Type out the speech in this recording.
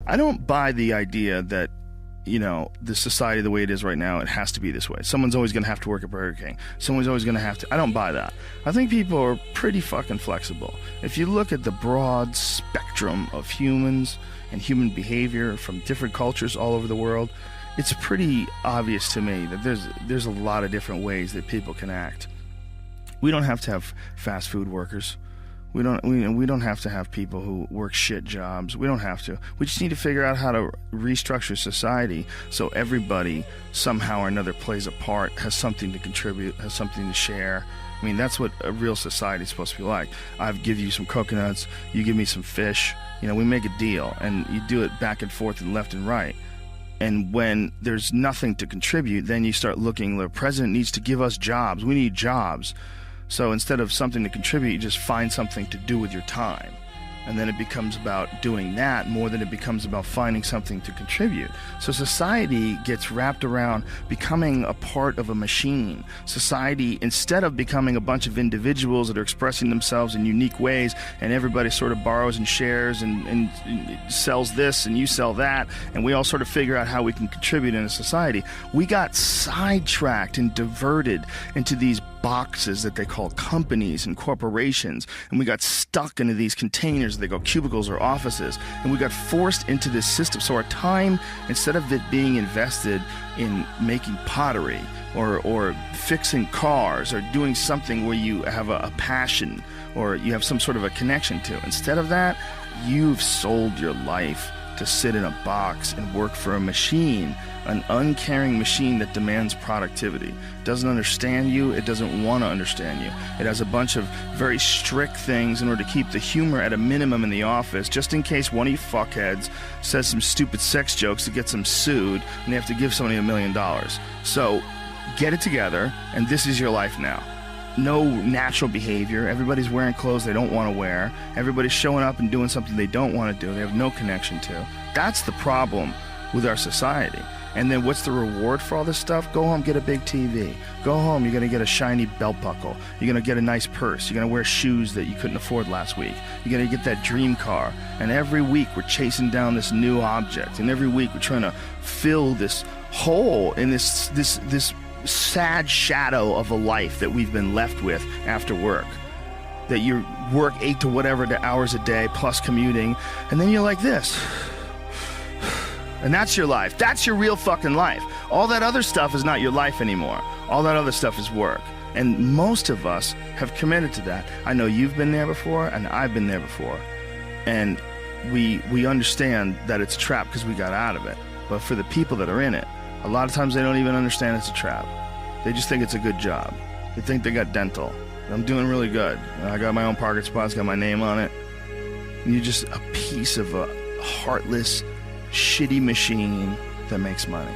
I don't buy the idea that, you know, the society the way it is right now, it has to be this way. Someone's always going to have to work at Burger King. Someone's always going to have to. I don't buy that. I think people are pretty fucking flexible. If you look at the broad spectrum of humans and human behavior from different cultures all over the world, it's pretty obvious to me that there's a lot of different ways that people can act. We don't have to have fast food workers. We don't have to have people who work shit jobs. We don't have to. We just need to figure out how to restructure society so everybody somehow or another plays a part, has something to contribute, has something to share. I mean, that's what a real society is supposed to be like. I give you some coconuts, you give me some fish. You know, we make a deal, and you do it back and forth and left and right. And when there's nothing to contribute, then you start looking, the president needs to give us jobs. We need jobs. So instead of something to contribute, you just find something to do with your time. And then it becomes about doing that more than it becomes about finding something to contribute. So society gets wrapped around becoming a part of a machine. Society, instead of becoming a bunch of individuals that are expressing themselves in unique ways, and everybody sort of borrows and shares and sells this and you sell that, and we all sort of figure out how we can contribute in a society, we got sidetracked and diverted into these boxes that they call companies and corporations, and we got stuck into these containers they go cubicles or offices, and we got forced into this system. So our time, instead of it being invested in making pottery or fixing cars or doing something where you have a passion or you have some sort of a connection to, instead of that, you've sold your life to sit in a box and work for a machine, an uncaring machine that demands productivity. It doesn't understand you. It doesn't want to understand you. It has a bunch of very strict things in order to keep the humor at a minimum in the office, just in case one of you fuckheads says some stupid sex jokes that gets them sued and they have to give somebody $1 million. So get it together, and this is your life now. No natural behavior. Everybody's wearing clothes they don't want to wear. Everybody's showing up and doing something they don't want to do. They have no connection to. That's the problem with our society. And then what's the reward for all this stuff? Go home, get a big TV. Go home, you're going to get a shiny belt buckle. You're going to get a nice purse. You're going to wear shoes that you couldn't afford last week. You're going to get that dream car. And every week we're chasing down this new object. And every week we're trying to fill this hole in this sad shadow of a life that we've been left with after work. That you work 8 to whatever hours a day plus commuting, and then you're like this. And that's your life. That's your real fucking life. All that other stuff is not your life anymore. All that other stuff is work. And most of us have committed to that. I know you've been there before, and I've been there before. And we understand that it's a trap because we got out of it. But for the people that are in it, a lot of times they don't even understand it's a trap. They just think it's a good job. They think they got dental. I'm doing really good. I got my own parking spots, got my name on it. And you're just a piece of a heartless, shitty machine that makes money.